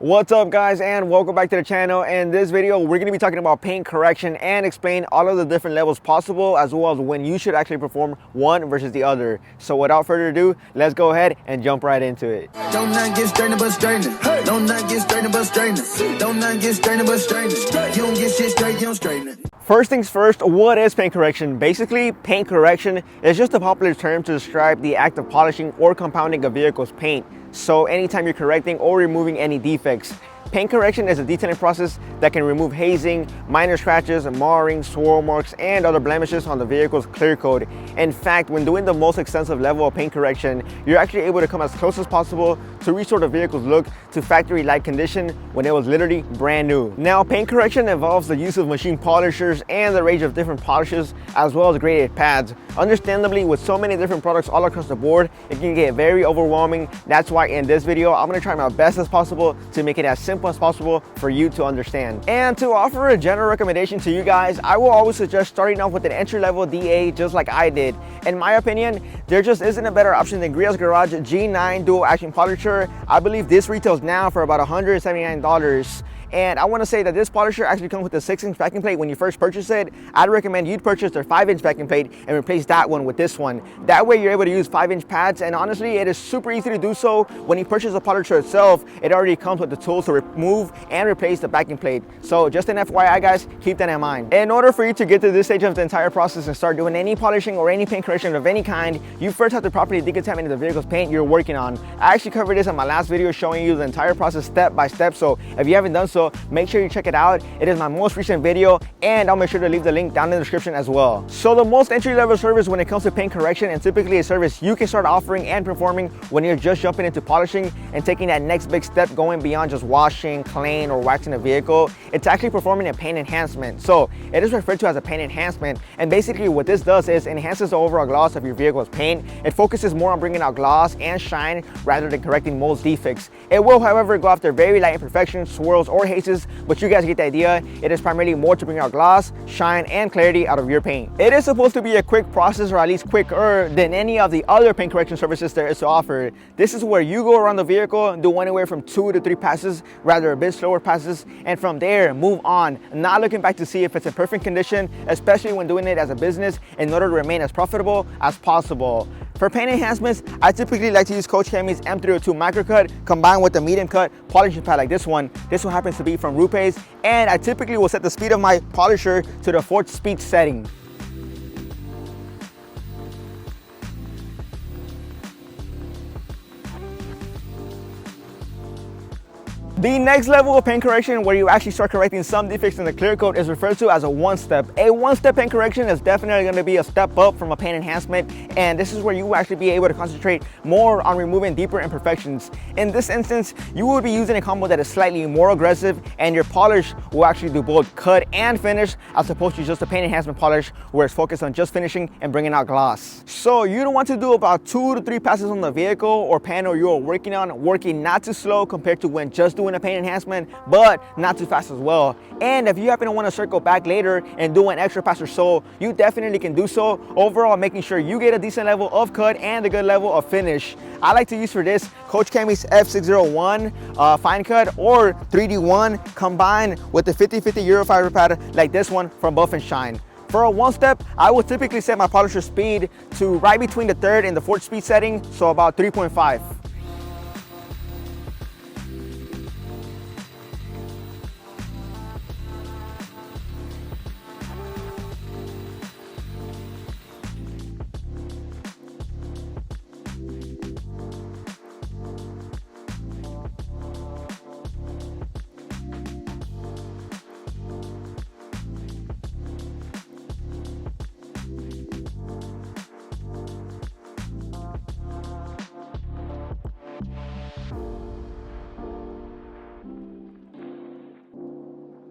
What's up guys, and welcome back to the channel. In this video we're going to be talking about paint correction and explain all of the different levels possible, as well as when you should actually perform one versus the other. So without further ado, let's go ahead and jump right into it. Don't not get strained but strained. Hey. Don't not get strained but strained. Don't not get strained but strained. You don't get shit straight, you don't straighten it. First things first, what is paint correction? Basically, paint correction is just a popular term to describe the act of polishing or compounding a vehicle's paint. So anytime you're correcting or removing any defects. Paint correction is a detailing process that can remove hazing, minor scratches, marring, swirl marks, and other blemishes on the vehicle's clear coat. In fact, when doing the most extensive level of paint correction, you're actually able to come as close as possible to restore the vehicle's look to factory-like condition when it was literally brand new. Now, paint correction involves the use of machine polishers and the range of different polishes, as well as graded pads. Understandably, with so many different products all across the board, it can get very overwhelming. That's why in this video, I'm gonna try my best as possible to make it as simple as possible for you to understand. And to offer a general recommendation to you guys, I will always suggest starting off with an entry-level DA just like I did. In my opinion, there just isn't a better option than Griot's Garage G9 Dual Action Polisher. I believe this retails now for about $179. And I want to say that this polisher actually comes with a 6-inch backing plate when you first purchase it. I'd recommend you'd purchase their 5-inch backing plate and replace that one with this one. That way you're able to use 5-inch pads, and honestly it is super easy to do so. When you purchase the polisher itself, it already comes with the tools to remove and replace the backing plate. So just an FYI guys, keep that in mind. In order for you to get to this stage of the entire process and start doing any polishing or any paint correction of any kind, you first have to properly decontaminate the vehicle's paint you're working on. I actually covered this in my last video showing you the entire process step by step, so if you haven't done so, make sure you check it out. It is my most recent video, and I'll make sure to leave the link down in the description as well. So the most entry-level service when it comes to paint correction, and typically a service you can start offering and performing when you're just jumping into polishing and taking that next big step, going beyond just washing, cleaning, or waxing a vehicle, it's actually performing a paint enhancement. So it is referred to as a paint enhancement, and basically what this does is enhances the overall gloss of your vehicle's paint. It focuses more on bringing out gloss and shine rather than correcting most defects. It will, however, go after very light imperfections, swirls, or hazes, but you guys get the idea. It is primarily more to bring out gloss, shine, and clarity out of your paint. It is supposed to be a quick process, or at least quicker than any of the other paint correction services there is to offer. This is where you go around the vehicle and do anywhere from 2 to 3 passes, rather a bit slower passes, and from there move on, not looking back to see if it's in perfect condition, especially when doing it as a business in order to remain as profitable as possible. For paint enhancements, I typically like to use Coach Chemi's M302 Microcut combined with a medium cut polishing pad like this one. This one happens to be from Rupe's, and I typically will set the speed of my polisher to the 4th speed setting. The next level of paint correction, where you actually start correcting some defects in the clear coat, is referred to as a one-step. A one-step paint correction is definitely going to be a step up from a paint enhancement, and this is where you will actually be able to concentrate more on removing deeper imperfections. In this instance, you will be using a combo that is slightly more aggressive, and your polish will actually do both cut and finish, as opposed to just a paint enhancement polish where it's focused on just finishing and bringing out gloss. So you don't want to do about 2 to 3 passes on the vehicle or panel you are working on, working not too slow compared to when just doing a paint enhancement, but not too fast as well. And if you happen to want to circle back later and do an extra pass or so, you definitely can do so, overall making sure you get a decent level of cut and a good level of finish. I like to use for this Coach Chemi's F601 fine cut or 3D1 combined with the 50/50 Eurofiber pad like this one from Buff and Shine. For a one-step, I would typically set my polisher speed to right between the 3rd and the 4th speed setting, so about 3.5.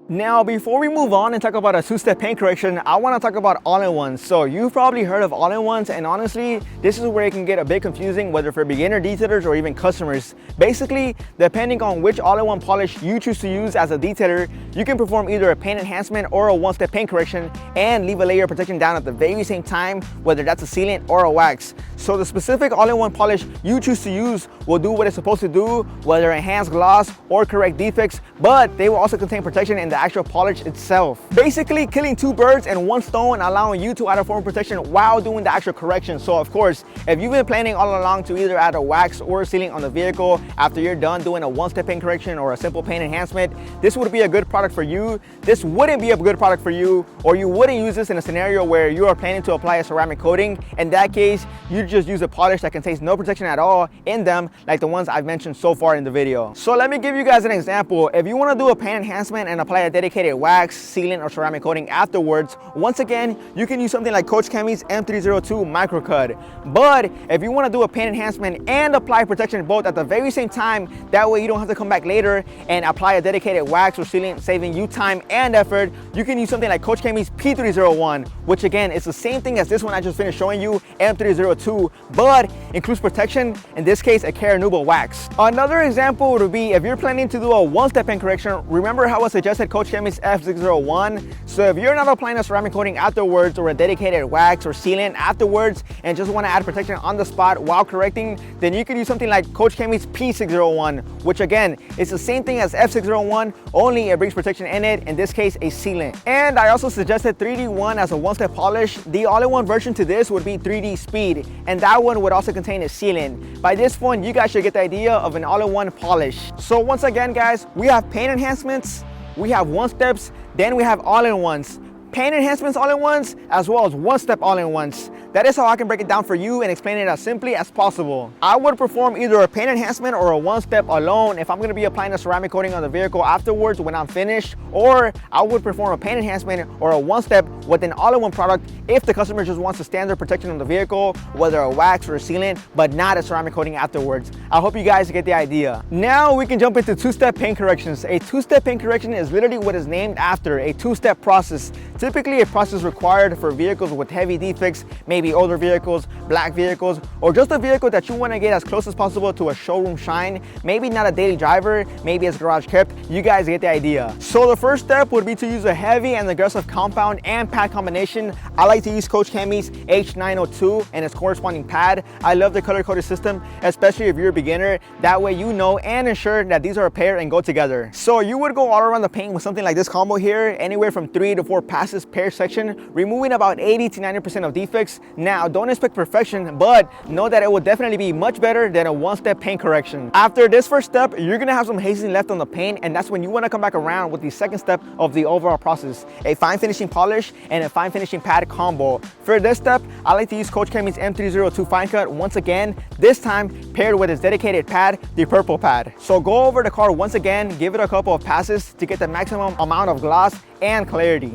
Now, before we move on and talk about a two-step paint correction, I want to talk about all-in-ones. So you've probably heard of all-in-ones, and honestly, this is where it can get a bit confusing, whether for beginner detailers or even customers. Basically, depending on which all-in-one polish you choose to use as a detailer, you can perform either a paint enhancement or a one-step paint correction and leave a layer of protection down at the very same time, whether that's a sealant or a wax. So the specific all-in-one polish you choose to use will do what it's supposed to do, whether enhance gloss or correct defects, but they will also contain protection in the actual polish itself. Basically, killing two birds and one stone, allowing you to add a form of protection while doing the actual correction. So of course, if you've been planning all along to either add a wax or a sealant on the vehicle after you're done doing a one-step paint correction or a simple paint enhancement, this would be a good product for you. This wouldn't be a good product for you, or you wouldn't use this in a scenario where you are planning to apply a ceramic coating. In that case, you just use a polish that contains no protection at all in them, like the ones I've mentioned so far in the video. So let me give you guys an example. If you want to do a paint enhancement and apply a dedicated wax, sealant, or ceramic coating afterwards, once again, you can use something like Coach Chemi's M302 Microcut. But if you want to do a paint enhancement and apply protection both at the very same time, that way you don't have to come back later and apply a dedicated wax or sealant, saving you time and effort, you can use something like Coach Chemi's P301, which again is the same thing as this one I just finished showing you, M302, but includes protection, in this case a Carnauba wax. Another example would be if you're planning to do a one-step paint correction, remember how I suggested Coach Chemi's F601? So if you're not applying a ceramic coating afterwards or a dedicated wax or sealant afterwards and just want to add protection on the spot while correcting, then you could use something like Coach Chemi's P601, which again is the same thing as F601, only it brings protection in it, in this case a sealant. And I also suggested 3D1 as a one-step polish. The all-in-one version to this would be 3D Speed, and that one would also contain a sealant. By this point, you guys should get the idea of an all-in-one polish. So once again guys, we have paint enhancements, we have one-steps, then we have all-in-ones. Paint enhancements all-in-ones, as well as one-step all-in-ones. That is how I can break it down for you and explain it as simply as possible. I would perform either a paint enhancement or a one-step alone if I'm going to be applying a ceramic coating on the vehicle afterwards when I'm finished, or I would perform a paint enhancement or a one-step with an all-in-one product if the customer just wants a standard protection on the vehicle, whether a wax or a sealant, but not a ceramic coating afterwards. I hope you guys get the idea. Now we can jump into two-step paint corrections. A two-step paint correction is literally what is named after, a two-step process. Typically a process required for vehicles with heavy defects, maybe older vehicles, black vehicles, or just a vehicle that you want to get as close as possible to a showroom shine. Maybe not a daily driver, maybe it's garage kept. You guys get the idea. So the first step would be to use a heavy and aggressive compound and pad combination. I like to use Coach Chemi's H902 and its corresponding pad. I love the color-coded system, especially if you're a beginner. That way you know and ensure that these are a pair and go together. So you would go all around the paint with something like this combo here, anywhere from 3 to 4 passes per section, removing about 80 to 90% of defects. Now, don't expect perfection, but know that it will definitely be much better than a one-step paint correction. After this first step, you're gonna have some hazing left on the paint, and that's when you wanna come back around with the second step of the overall process, a fine finishing polish and a fine finishing pad combo. For this step, I like to use Coach Chemi's M302 Fine Cut once again, this time paired with its dedicated pad, the purple pad. So go over the car once again, give it a couple of passes to get the maximum amount of gloss and clarity.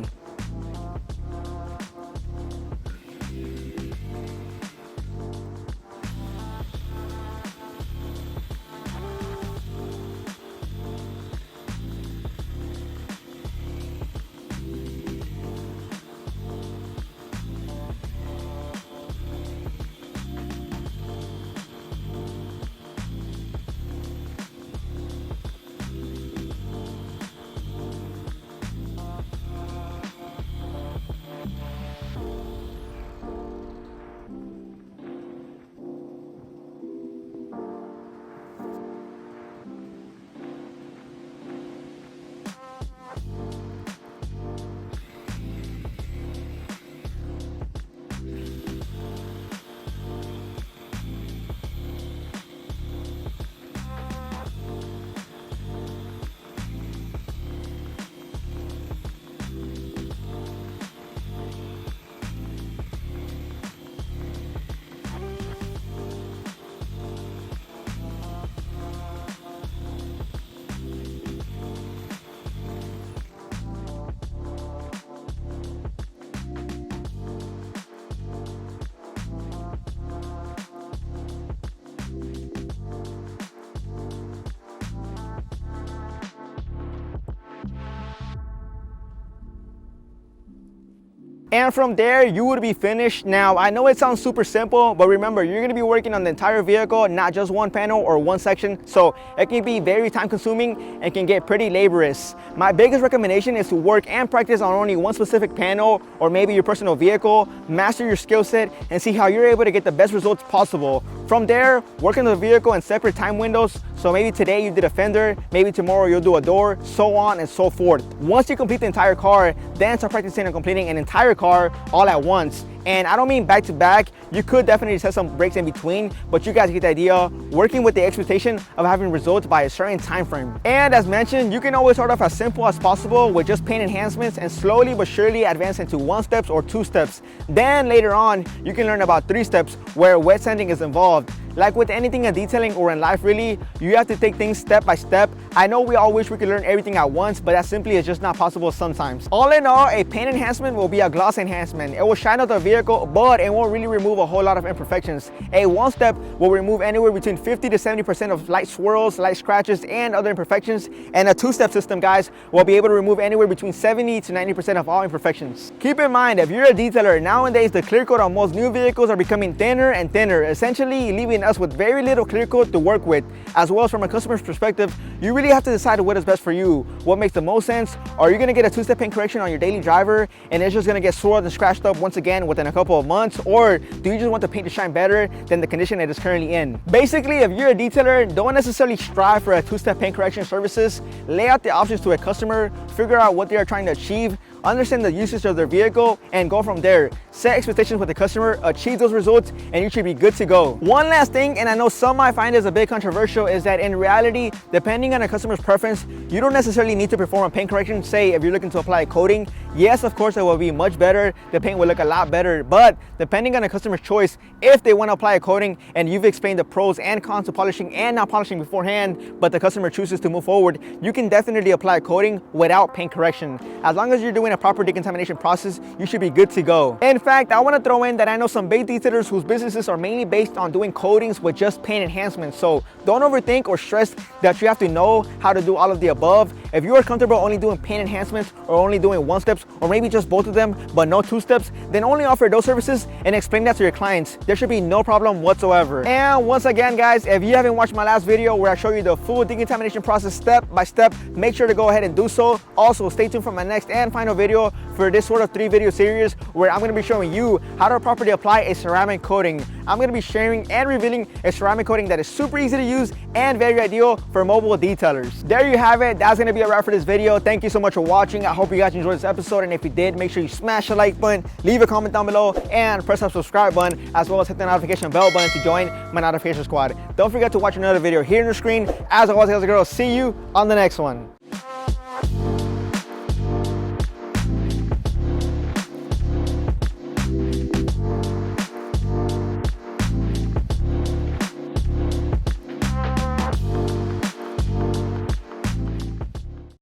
And from there, you would be finished. Now, I know it sounds super simple, but remember, you're gonna be working on the entire vehicle, not just one panel or one section. So it can be very time consuming and can get pretty laborious. My biggest recommendation is to work and practice on only one specific panel or maybe your personal vehicle, master your skill set, and see how you're able to get the best results possible. From there, work on the vehicle in separate time windows. So maybe today you did a fender, maybe tomorrow you'll do a door, so on and so forth. Once you complete the entire car, then start practicing on completing an entire car all at once. And I don't mean back to back. You could definitely set some breaks in between, but you guys get the idea. Working with the expectation of having results by a certain time frame. And as mentioned, you can always start off as simple as possible with just paint enhancements and slowly but surely advance into 1 steps or 2 steps. Then later on, you can learn about 3 steps where wet sanding is involved. Like with anything in detailing or in life really, you have to take things step by step. I know we all wish we could learn everything at once, but that simply is just not possible sometimes. All in all, a paint enhancement will be a gloss enhancement. It will shine out the vehicle, but it won't really remove a whole lot of imperfections. A 1 step will remove anywhere between 50 to 70% of light swirls, light scratches, and other imperfections. And a 2-step system, guys, will be able to remove anywhere between 70 to 90% of all imperfections. Keep in mind, if you're a detailer, nowadays the clear coat on most new vehicles are becoming thinner and thinner, essentially leaving us with very little clear coat to work with. As well as from a customer's perspective, you really have to decide what is best for you, what makes the most sense. Are you gonna get a 2-step paint correction on your daily driver and it's just gonna get swirled and scratched up once again within a couple of months? Or do you just want the paint to shine better than the condition it is currently in? Basically, if you're a detailer, don't necessarily strive for a 2-step paint correction services. Lay out the options to a customer, figure out what they are trying to achieve, understand the usage of their vehicle, and go from there. Set expectations with the customer, achieve those results, and you should be good to go. One last thing, and I know some might find this a bit controversial, is that in reality, depending on a customer's preference, you don't necessarily need to perform a paint correction. Say if you're looking to apply a coating, yes, of course it will be much better, the paint will look a lot better, but depending on a customer's choice, if they want to apply a coating and you've explained the pros and cons to polishing and not polishing beforehand, but the customer chooses to move forward, you can definitely apply a coating without paint correction. As long as you're doing a proper decontamination process, you should be good to go. In fact, I want to throw in that I know some big detailers whose businesses are mainly based on doing coatings with just paint enhancements. So don't overthink or stress that you have to know how to do all of the above. If you are comfortable only doing paint enhancements or only doing 1 steps or maybe just both of them but no 2 steps, then only offer those services and explain that to your clients. There should be no problem whatsoever. And once again, guys, if you haven't watched my last video where I show you the full decontamination process step by step, make sure to go ahead and do so. Also, stay tuned for my next and final video for this sort of 3-video series where I'm going to be showing you how to properly apply a ceramic coating. I'm going to be sharing and revealing a ceramic coating that is super easy to use and very ideal for mobile detailers. There you have it. That's going to be a wrap for this video. Thank you so much for watching. I hope you guys enjoyed this episode, and if you did, make sure you smash the like button, leave a comment down below, and press that subscribe button, as well as hit the notification bell button to join my notification squad. Don't forget to watch another video here on the screen. As always, guys and girls, see you on the next one.